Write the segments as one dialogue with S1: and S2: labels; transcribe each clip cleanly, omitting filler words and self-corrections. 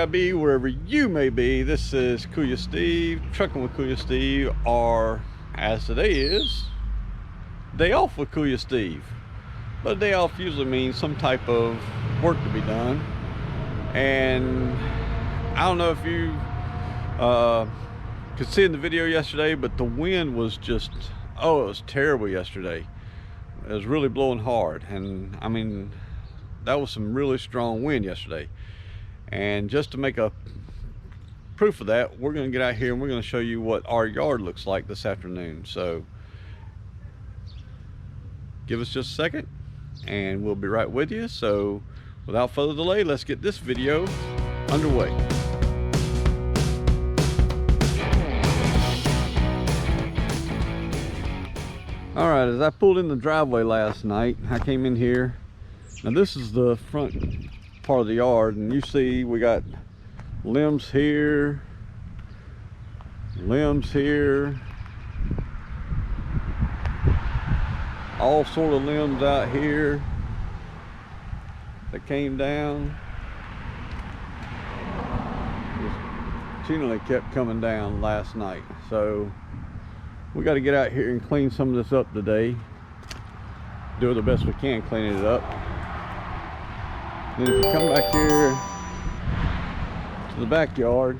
S1: Be wherever you may be. This is Kuya Steve, trucking with Kuya Steve, or as today is, day off with Kuya Steve. But a day off usually means some type of work to be done. And I don't know if you could see in the video yesterday, but the wind was just, it was terrible yesterday. It was really blowing hard, and I mean, that was some really strong wind yesterday. And just to make a proof of that, we're going to get out here and we're going to show you what our yard looks like this afternoon. So give us just a second and we'll be right with you. So without further delay, let's get this video underway. All right, as I pulled in the driveway last night, I came in here. Now this is the front part of the yard, and you see we got limbs here, all sort of limbs out here that came down. Just continually kept coming down last night. So we got to get out here and clean some of this up today. Do the best we can cleaning it up. Then if you come back here to the backyard,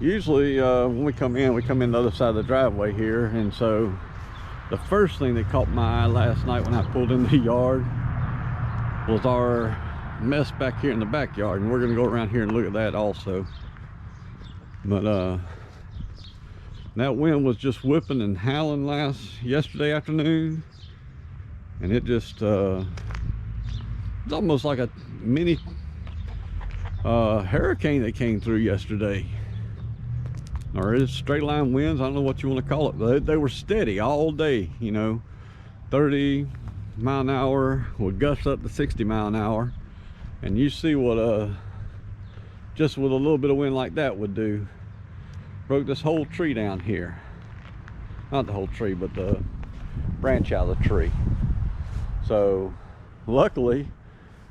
S1: usually when we come in the other side of the driveway here. And so the first thing that caught my eye last night when I pulled in the yard was our mess back here in the backyard. And we're going to go around here and look at that also. But that wind was just whipping and howling yesterday afternoon, and it just it's almost like a mini hurricane that came through yesterday, or it's straight line winds. I don't know what you want to call it, but they were steady all day, you know, 30 mile an hour with gusts up to 60 mile an hour. And you see what just with a little bit of wind like that would do. Broke this whole tree down here. Not the whole tree, but the branch out of the tree. So luckily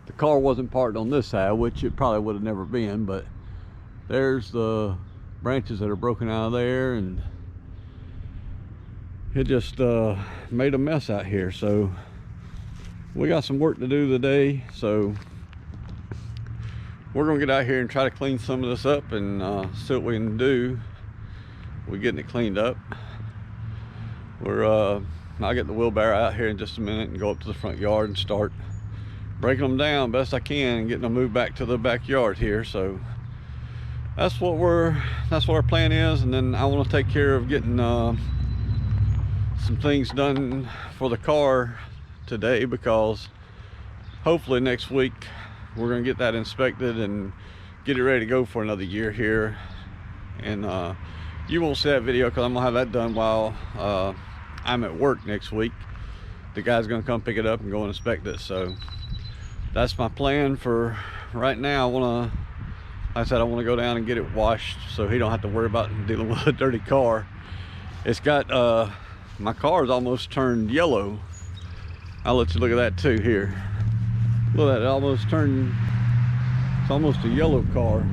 S1: the car wasn't parked on this side, which it probably would have never been, but there's the branches that are broken out of there, and it just made a mess out here. So we got some work to do today, so we're gonna get out here and try to clean some of this up and see what we can do. We're getting it cleaned up. I'll get the wheelbarrow out here in just a minute and go up to the front yard and start breaking them down best I can and getting them moved back to the backyard here. So that's what our plan is. And then I want to take care of getting some things done for the car today, because hopefully next week we're going to get that inspected and get it ready to go for another year here. And you won't see that video because I'm gonna have that done while I'm at work next week. The guy's gonna come pick it up and go and inspect it. So that's my plan for right now. Like I said, I want to go down and get it washed so he don't have to worry about dealing with a dirty car. It's got my car's almost turned yellow. I'll let you look at that too here. Look at that, it's almost a yellow car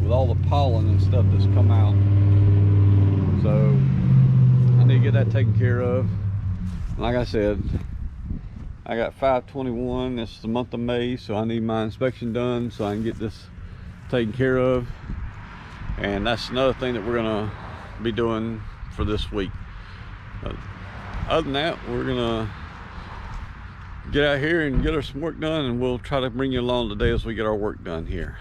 S1: with all the pollen and stuff that's come out. So I need to get that taken care of. Like I said, I got 5/21. It's the month of May, so I need my inspection done so I can get this taken care of. And that's another thing that we're gonna be doing for this week. But other than that, we're gonna get out here and get some work done, and we'll try to bring you along today as we get our work done here.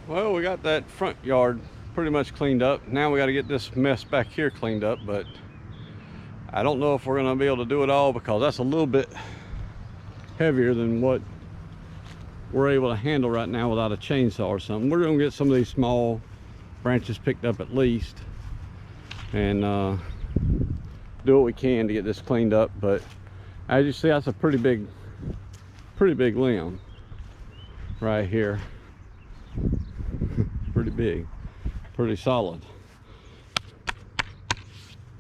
S1: Well, we got that front yard pretty much cleaned up. Now we got to get this mess back here cleaned up, but I don't know if we're going to be able to do it all because that's a little bit heavier than what we're able to handle right now without a chainsaw or something. We're going to get some of these small branches picked up at least and do what we can to get this cleaned up. But as you see, that's a pretty big limb right here. Pretty big, pretty solid,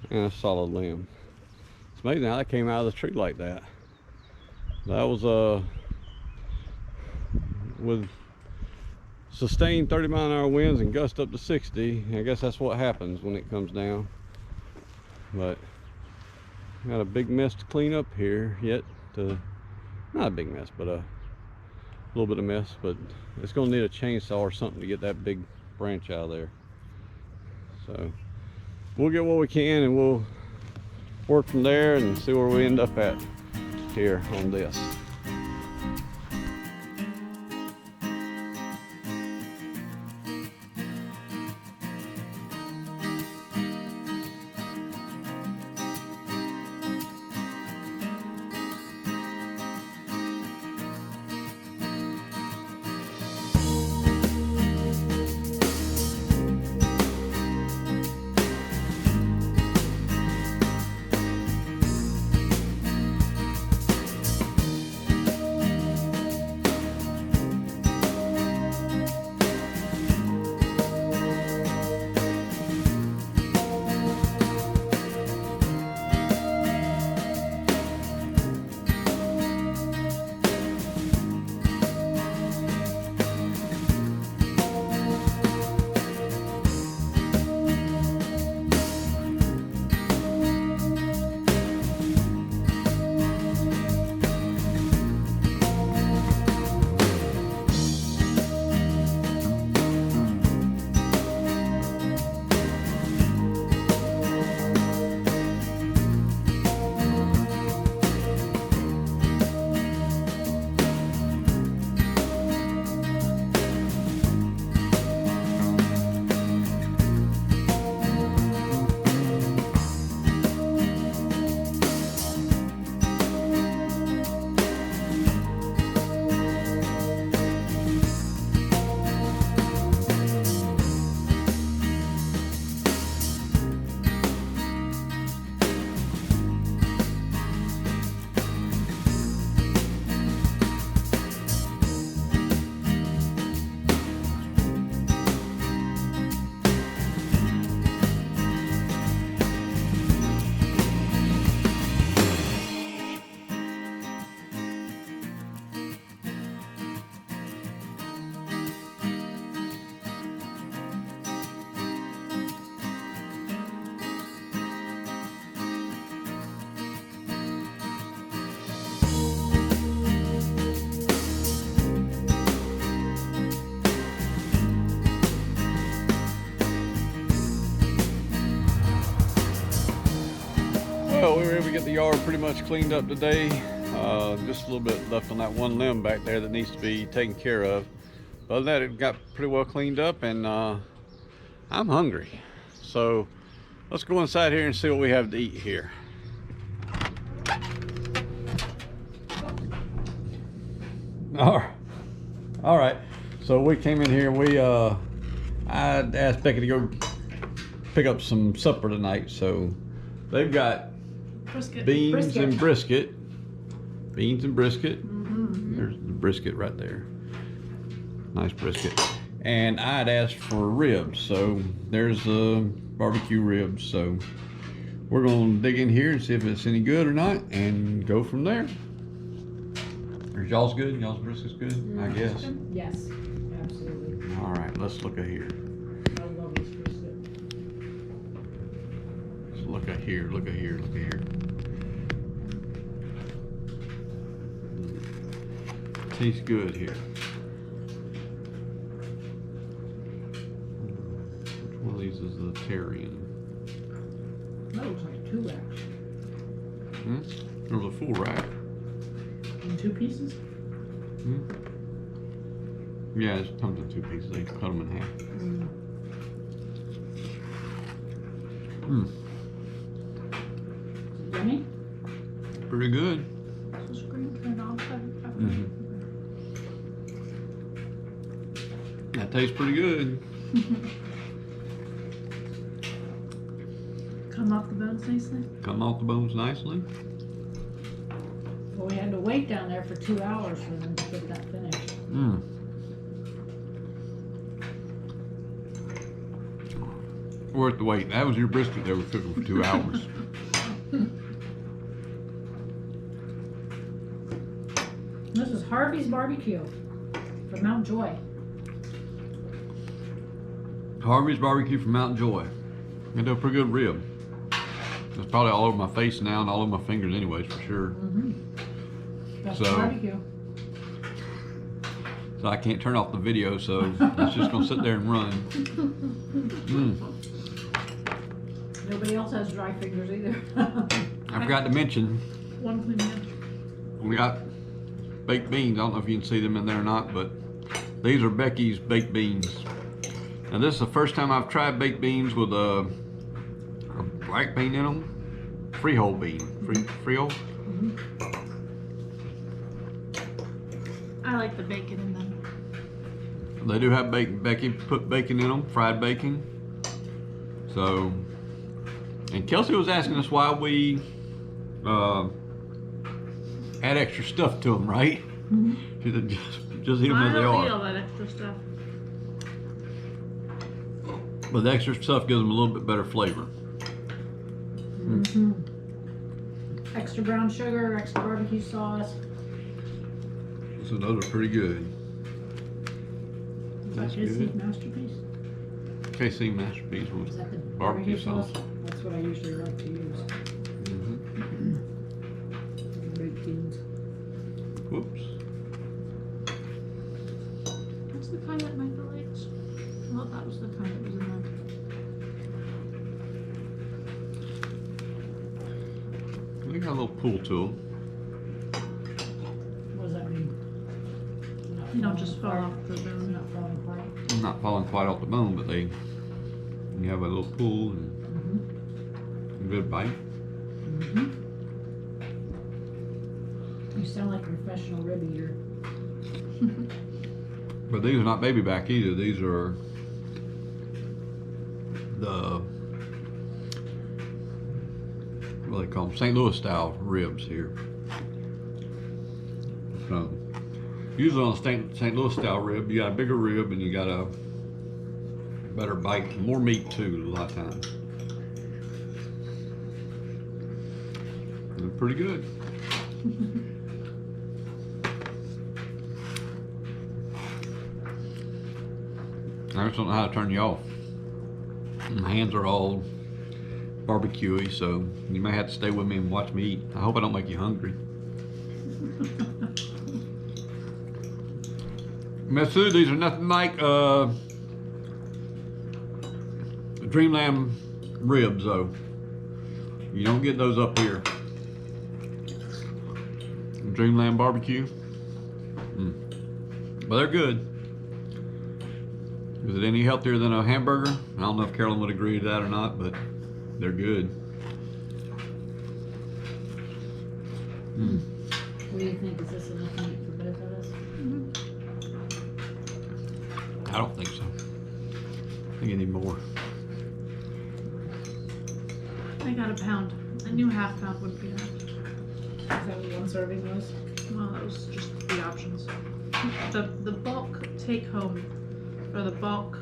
S1: and a solid limb. It's amazing how that came out of the tree like that. That was with sustained 30-mile-an-hour winds and gust up to 60. I guess that's what happens when it comes down. But got a big mess to clean up here yet. Not a big mess, but a little bit of mess. But it's going to need a chainsaw or something to get that big branch out of there. So we'll get what we can and we'll work from there and see where we end up at here on this. Well, we were able to get the yard pretty much cleaned up today. Just a little bit left on that one limb back there that needs to be taken care of. But other than that, it got pretty well cleaned up, and I'm hungry. So let's go inside here and see what we have to eat here. All right. So we came in here. I asked Becky to go pick up some supper tonight, so They've got
S2: Brisket.
S1: beans and brisket. Beans and brisket.
S2: Mm-hmm.
S1: There's the brisket right there. Nice brisket. And I'd asked for ribs, so there's barbecue ribs. So we're gonna dig in here and see if it's any good or not, and go from there. Is y'all's good? Y'all's brisket's good? I guess.
S2: Yes, absolutely.
S1: All right, let's look at here.
S2: I love this brisket.
S1: Let's look at here. Look at here. Look at here. Tastes good here. Which one of these is the Terrian?
S2: That looks like 2 racks.
S1: There's a full rack.
S2: In 2 pieces?
S1: Yeah, it comes in 2 pieces. They cut them in half.
S2: Yummy?
S1: Pretty good.
S2: Is the screen turned off?
S1: That tastes pretty good.
S2: Come off the bones nicely?
S1: Come off the bones nicely.
S2: Well, we had to wait down there for 2 hours for them to get that finished.
S1: Worth the wait. That was your brisket they were cooking for 2 hours.
S2: This is Harvey's Barbecue from Mount Joy.
S1: Harvey's Barbecue from Mount Joy. They do a pretty good rib. It's probably all over my face now and all over my fingers anyways, for sure.
S2: That's
S1: So-
S2: barbecue.
S1: So I can't turn off the video, so it's just gonna sit there and run.
S2: Nobody else has dry fingers either.
S1: I forgot to mention,
S2: One clean man.
S1: we got baked beans. I don't know if you can see them in there or not, but these are Becky's baked beans. Now this is the first time I've tried baked beans with a black bean in them. Freehold bean. Freehold?
S2: I like the bacon in them.
S1: They do have bacon. Becky put bacon in them, fried bacon. So, and Kelsey was asking us why we add extra stuff to them, right? She said just eat them as they
S2: I don't eat
S1: are.
S2: all that extra stuff.
S1: But the extra stuff gives them a little bit better flavor.
S2: Extra brown sugar, extra barbecue sauce.
S1: So those are pretty good.
S2: Is that
S1: That's
S2: KC
S1: good.
S2: Masterpiece?
S1: KC Masterpiece
S2: Is
S1: was
S2: that the
S1: barbecue sauce.
S2: That's what I usually like to use. Baked beans.
S1: Whoops.
S2: That's the kind that Michael likes. Well, that was the kind that was in there.
S1: They got a little pull to them.
S2: What does that mean?
S3: You don't just fall off the bone.
S2: Not falling apart.
S1: Not falling quite off the bone, but you have a little pull and a good bite.
S2: You sound like a professional rib eater.
S1: But these are not baby back either. These are the, what do they call them? St. Louis style ribs here. So usually on a St. Louis style rib, you got a bigger rib and you got a better bite, more meat too a lot of times. They're pretty good. I just don't know how to turn you off. My hands are all barbecuey, so you may have to stay with me and watch me eat. I hope I don't make you hungry. Miss Sue, these are nothing like Dreamland ribs, though. You don't get those up here. Dreamland barbecue. But they're good. Is it any healthier than a hamburger? I don't know if Carolyn would agree to that or not, but they're good.
S2: What do you think? Is this enough meat for both of us?
S1: I don't think so. I think I need more.
S3: I got a pound. I knew half pound would be enough.
S2: Is that what one serving was?
S3: Well, that was just the options. The bulk take home, or the bulk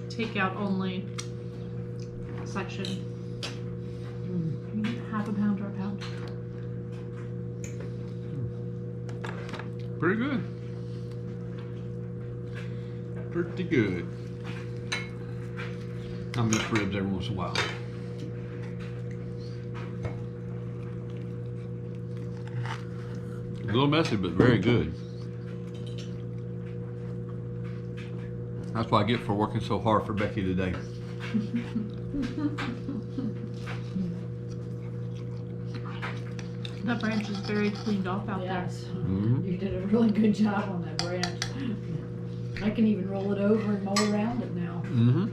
S3: takeout only section. You get half a pound or a pound.
S1: Pretty good. Pretty good. I miss ribs every once in a while. A little messy, but very good. That's what I get for working so hard for Becky today.
S3: That branch is very cleaned off out
S2: Yes.
S1: Mhm.
S2: You did a really good job on that branch. I can even roll it over and mow around it now.
S1: Mm-hmm.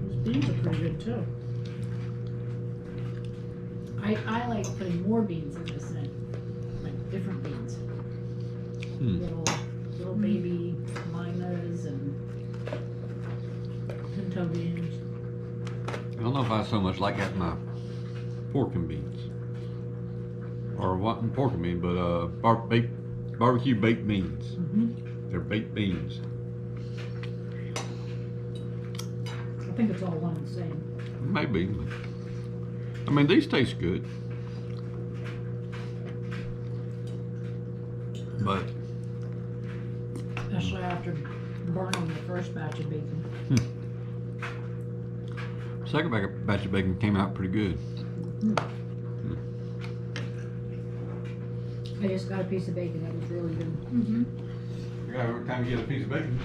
S2: Those beans are pretty good too. I like putting more beans in this thing, like different beans. Little baby limas and pinto beans.
S1: I don't know if I so much like that in my pork and beans. Or what pork and beans, but barbecue baked beans.
S2: Mm-hmm.
S1: They're baked beans.
S2: I think it's all one and the same.
S1: Maybe. But, I mean, these taste good. But
S2: Especially after burning the first batch of bacon.
S1: second batch of bacon came out pretty good.
S2: I just got a piece of bacon that was really good.
S1: Yeah, every time you get a piece of bacon.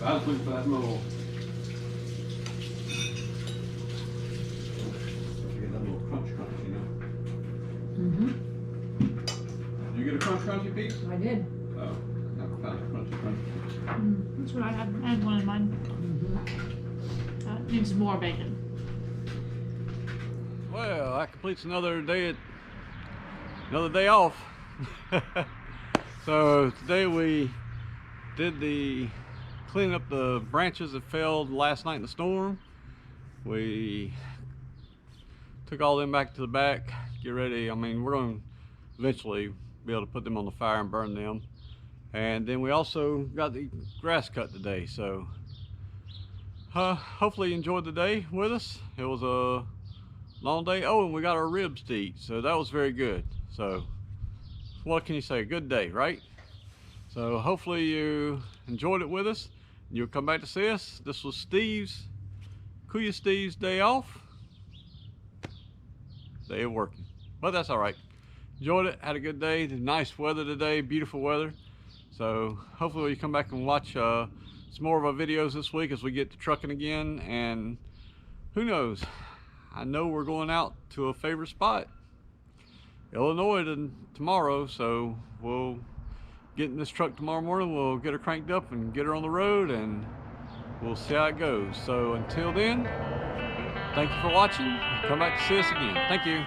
S1: I was looking for that little. Get that little crunch, you know.
S2: Mm-hmm.
S1: Did you get a crunchy piece?
S2: I did.
S1: Oh, never found a crunchy piece.
S3: That's what I had. I had one in mine. That needs more bacon.
S1: Well, that completes another day off. So today we did the cleaning up the branches that fell last night in the storm. We took all them back to the back, get ready. I mean, we're going to eventually be able to put them on the fire and burn them. And then we also got the grass cut today. So hopefully you enjoyed the day with us. It was a long day. Oh, and we got our ribs to eat, so that was very good. So what can you say? A good day, right? So hopefully you enjoyed it with us. You'll come back to see us. This was Kuya Steve's day off. Day of working, but that's all right. Enjoyed it, had a good day. Nice weather today, beautiful weather. So hopefully you come back and watch some more of our videos this week as we get to trucking again. And who knows, I know we're going out to a favorite spot, Illinois, tomorrow. So we'll get in this truck tomorrow morning. We'll get her cranked up and get her on the road, and we'll see how it goes. So until then, thank you for watching. Come back to see us again. Thank you.